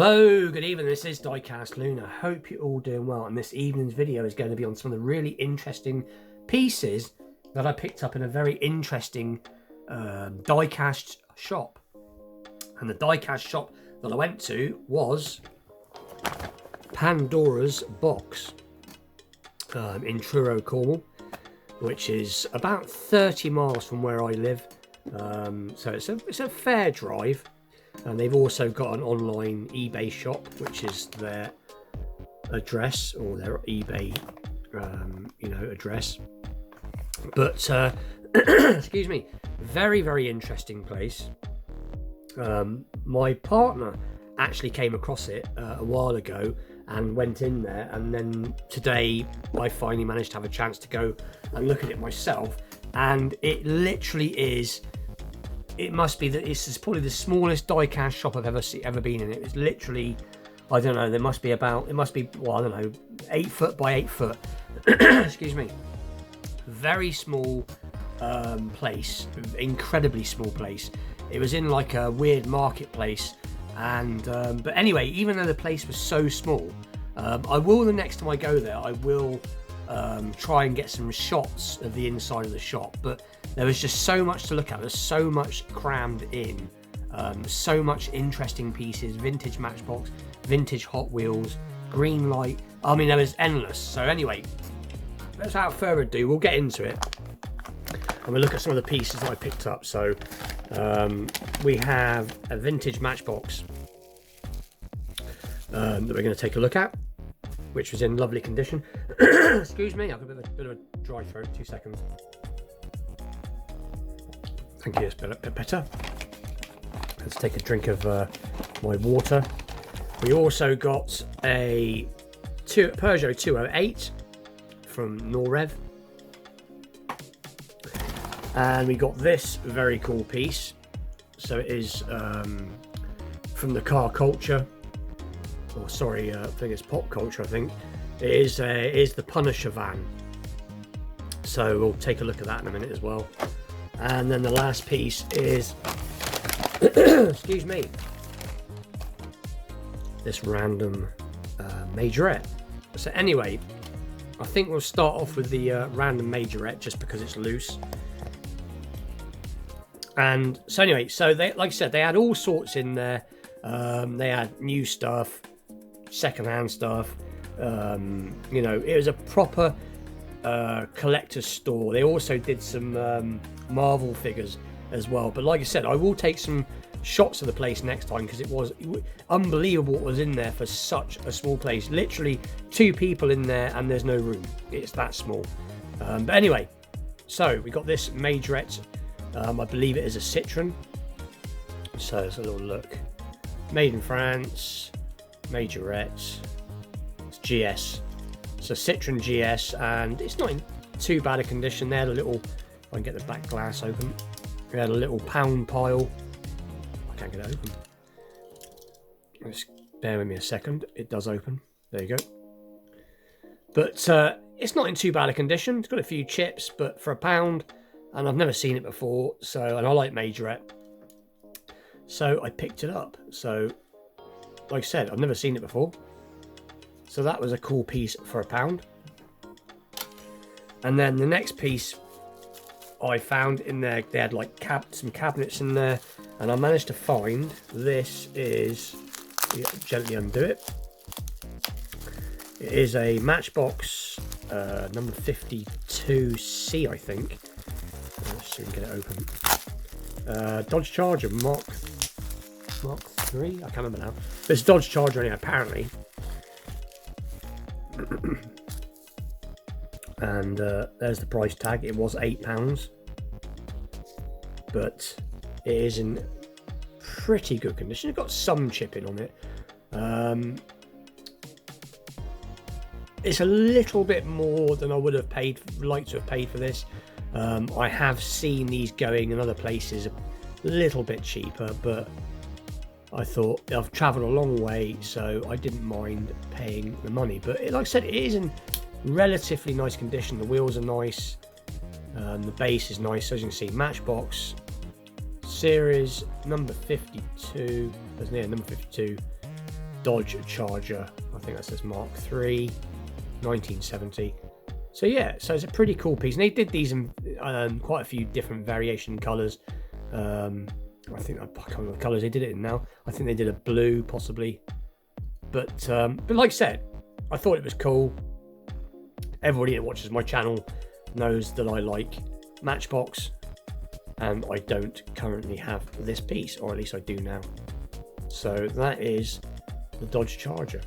Hello, good evening, this is Diecast Luna. Hope you're all doing well, and this evening's video is going to be on some of the really interesting pieces that I picked up in a very interesting diecast shop. And the diecast shop that I went to was Pandora's Box in Truro, Cornwall, which is about 30 miles from where I live. So it's a fair drive. And they've also got an online eBay shop, which is their address, or their eBay, address. But excuse me, very, very interesting place. My partner actually came across it a while ago and went in there, and then today I finally managed to have a chance to go and look at it myself, and it literally is. It must be that this is probably the smallest diecast shop I've ever been in. It's literally, I don't know, it must be, well, I don't know, 8 foot by 8 foot. Excuse me. Very small place, incredibly small place. It was in like a weird marketplace, and but anyway, even though the place was so small, I will, the next time I go there, I will try and get some shots of the inside of the shop. But there was just so much to look at. There's so much crammed in, so much interesting pieces, vintage Matchbox, vintage Hot Wheels, green light. I mean, there was endless. So anyway, without further ado, we'll get into it and we'll look at some of the pieces that I picked up. So we have a vintage Matchbox that we're going to take a look at, which was in lovely condition. Excuse me, I've got a bit of a dry throat. 2 seconds. Thank you, it's a bit better. Let's take a drink of my water. We also got a Peugeot 208 from Norev. And we got this very cool piece. So it is from the car culture. Oh, sorry, I think it's pop culture, I think. It is the Punisher van. So we'll take a look at that in a minute as well. And then the last piece is, excuse me, this random Majorette. So anyway, I think we'll start off with the random Majorette just because it's loose. And so anyway, so they, like I said, they had all sorts in there. They had new stuff, secondhand stuff. It was a proper collector's store. They also did some Marvel figures as well. But like I said, I will take some shots of the place next time, because it was unbelievable what was in there for such a small place. Literally 2 people in there and there's no room. It's that small. But anyway, so we got this Majorette. I believe it is a Citroen. So let's have a little look. Made in France, Majorette. It's GS. So Citroen GS, and it's not in too bad a condition. They had a little, if I can get the back glass open, they had a little pound pile. I can't get it open. Just bear with me a second. It does open. There you go. But it's not in too bad a condition. It's got a few chips, but for £1, and I've never seen it before. So, and I like Majorette, so I picked it up. So, like I said, I've never seen it before. So that was a cool piece for £1. And then the next piece I found in there, they had like some cabinets in there, and I managed to find, this is, gently undo it. It is a Matchbox number 52C, I think. Let's see if we can get it open. Dodge Charger Mark 3? I can't remember now. But it's Dodge Charger anyway, apparently. And there's the price tag. It was £8, but it is in pretty good condition. It's got some chipping on it. It's a little bit more than I would have liked to have paid for this. I have seen these going in other places a little bit cheaper, but I thought I've travelled a long way, so I didn't mind paying the money. But like I said, it is in relatively nice condition. The wheels are nice, the base is nice. As you can see, Matchbox series number 52. There's near number 52. Dodge Charger. I think that says Mark III, 1970. So yeah, so it's a pretty cool piece. And they did these in quite a few different variation colours. I think I can't remember the colours they did it in now. I think they did a blue possibly. But like I said, I thought it was cool. Everybody that watches my channel knows that I like Matchbox, and I don't currently have this piece, or at least I do now. So that is the Dodge Charger.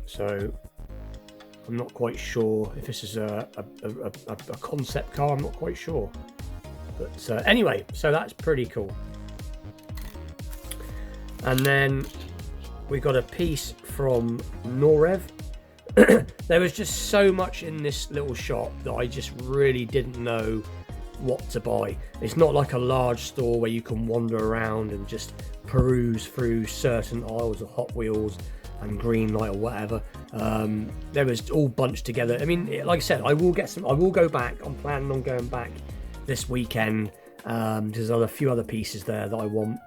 So I'm not quite sure if this is a concept car. I'm not quite sure, but anyway, so that's pretty cool. And then we got a piece from Norev. There was just so much in this little shop that I just really didn't know what to buy. It's not like a large store where you can wander around and just peruse through certain aisles of Hot Wheels and Greenlight or whatever. There was all bunched together. I mean, like I said, I will go back. I'm planning on going back this weekend. There's a few other pieces there that I want,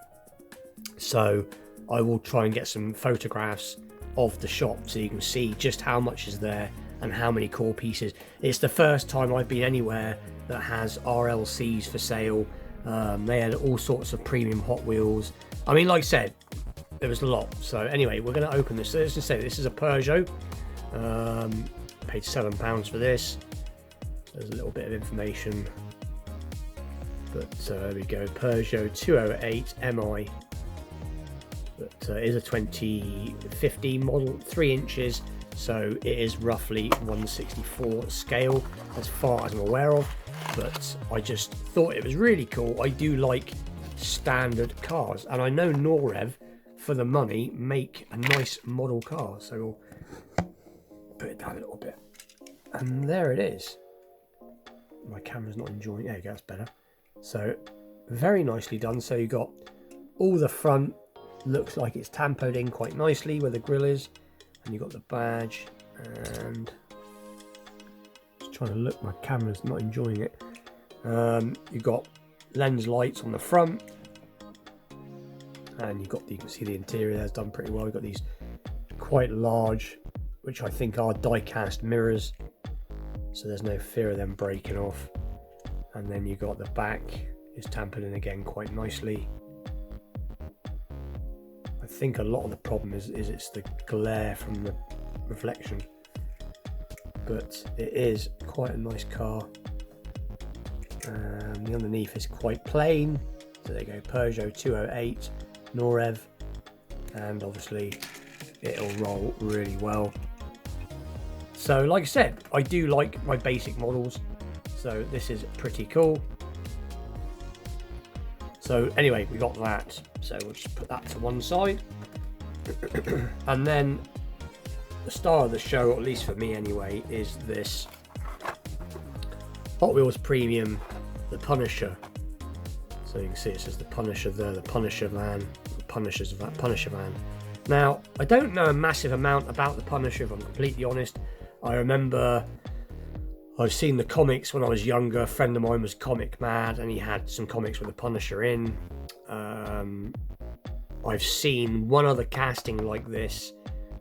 so I will try and get some photographs of the shop so you can see just how much is there and how many core pieces. It's the first time I've been anywhere that has RLCs for sale. They had all sorts of premium Hot Wheels. I mean, like I said, there was a lot. So anyway, we're going to open this. So as I say, this is a Peugeot. Paid £7 for this. There's a little bit of information, but there we go. Peugeot 208 MI. But it is a 2015 model, 3 inches, so it is roughly 1/64 scale as far as I'm aware of. But I just thought it was really cool. I do like standard cars, and I know Norev, for the money, make a nice model car. So we'll put it down a little bit, and there it is. My camera's not enjoying it. There you go, that's better. So very nicely done. So you got all the front. Looks like it's tampoed in quite nicely where the grille is, and you got the badge. And just trying to look, my camera's not enjoying it. You got lens lights on the front, and you can see the interior there's done pretty well. You've got these quite large, which I think are die-cast mirrors, so there's no fear of them breaking off. And then you got the back is tampered in again quite nicely. I think a lot of the problem is it's the glare from the reflection, but it is quite a nice car. The underneath is quite plain, so there you go, Peugeot 208 Norev, and obviously it'll roll really well. So like I said, I do like my basic models, so this is pretty cool. So anyway, we got that, so we'll just put that to one side. And then the star of the show, or at least for me anyway, is this Hot Wheels Premium, the Punisher. So you can see it says the Punisher there, the Punisher van, the Punisher van. Now, I don't know a massive amount about the Punisher, if I'm completely honest. I remember I've seen the comics when I was younger. A friend of mine was comic mad, and he had some comics with the Punisher in. I've seen one other casting like this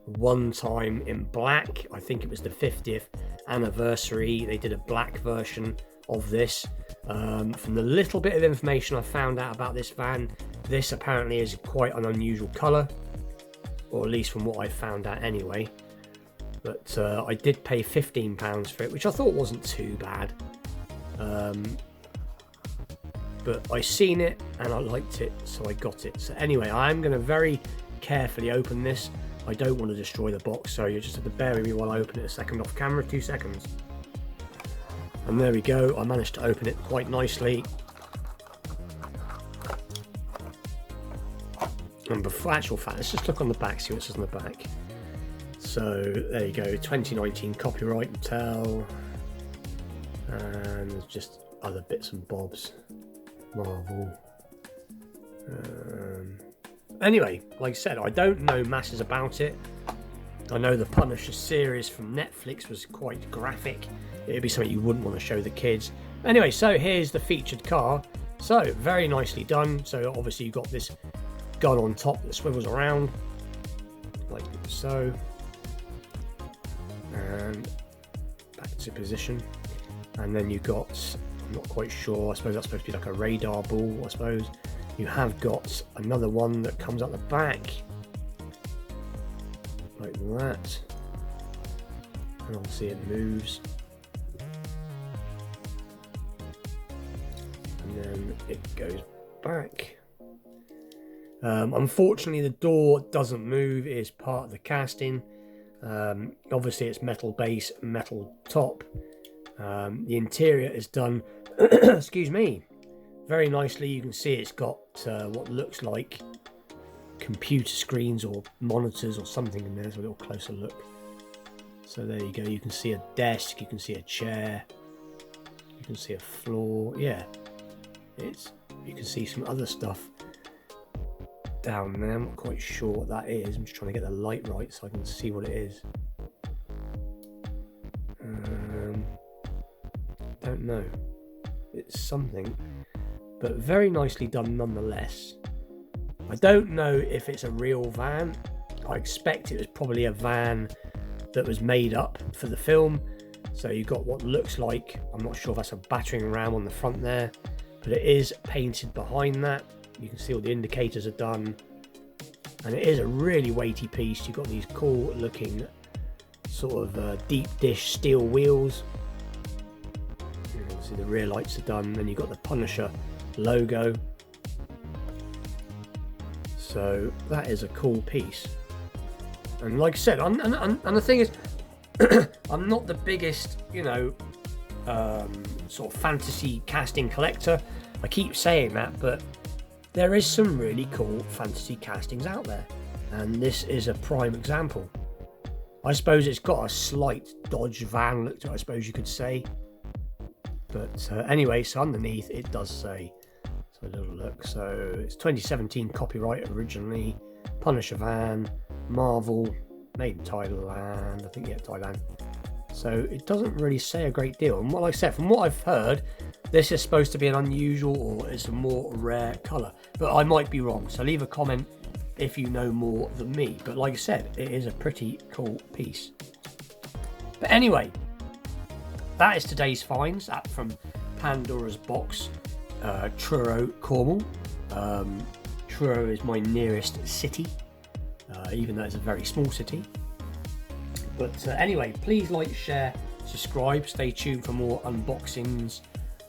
one time in black. I think it was the 50th anniversary. They did a black version of this. From the little bit of information I found out about this van, this apparently is quite an unusual colour, or at least from what I found out anyway. But I did pay £15 for it, which I thought wasn't too bad. But I seen it and I liked it, so I got it. So anyway, I'm going to very carefully open this. I don't want to destroy the box, so you just have to bear with me while I open it a second off camera. 2 seconds. And there we go. I managed to open it quite nicely. And before actual fact, let's just look on the back, see what it says on the back. So there you go, 2019 copyright Mattel, and there's just other bits and bobs, Marvel. Anyway, like I said, I don't know masses about it. I know the Punisher series from Netflix was quite graphic. It'd be something you wouldn't want to show the kids. Anyway, so here's the featured car. So very nicely done. So obviously you've got this gun on top that swivels around. like so, and back to position. And then you've got, I'm not quite sure, I suppose that's supposed to be like a radar ball, I suppose. You have got another one that comes out the back, like that. And obviously it moves. And then it goes back. Unfortunately, the door doesn't move. It is part of the casting. Obviously, it's metal base, metal top. The interior is done, excuse me, very nicely. You can see it's got what looks like computer screens or monitors or something in there. There's a little closer look. So there you go. You can see a desk. You can see a chair. You can see a floor. Yeah, you can see some other stuff down there. I'm not quite sure what that is. I'm just trying to get the light right so I can see what it is. Don't know. It's something, but very nicely done nonetheless. I don't know if it's a real van. I expect it was probably a van that was made up for the film. So you've got what looks like, I'm not sure if that's a battering ram on the front there, but it is painted behind that. You can see all the indicators are done, and it is a really weighty piece. You've got these cool looking sort of deep dish steel wheels. You can see the rear lights are done. Then you've got the Punisher logo. So that is a cool piece. And like I said, and the thing is, I'm not the biggest, you know, sort of fantasy casting collector. I keep saying that, but there is some really cool fantasy castings out there, and this is a prime example. I suppose it's got a slight Dodge van look to it, I suppose you could say. But anyway, so underneath it does say, so a little look. So it's 2017 copyright originally, Punisher van, Marvel, made in Thailand, I think, yeah, Thailand. So it doesn't really say a great deal. And like I said, from what I've heard, this is supposed to be an unusual or it's a more rare colour. But I might be wrong, so leave a comment if you know more than me. But like I said, it is a pretty cool piece. But anyway, that is today's finds from Pandora's box, Truro, Cornwall. Truro is my nearest city, even though it's a very small city. But anyway, please like, share, subscribe, stay tuned for more unboxings,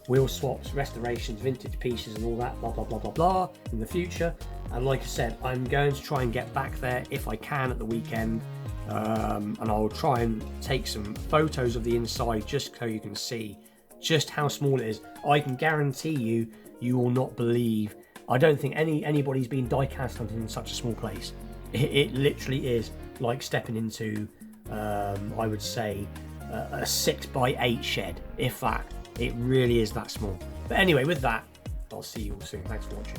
wheel swaps, restorations, vintage pieces and all that blah blah blah blah blah in the future. And like I said, I'm going to try and get back there if I can at the weekend, and I'll try and take some photos of the inside just so you can see just how small it is. I can guarantee you, you will not believe. I don't think anybody's been die-cast hunting in such a small place. It literally is like stepping into, I would say, a 6x8 shed, if that. It really is that small. But anyway, with that, I'll see you all soon. Thanks for watching.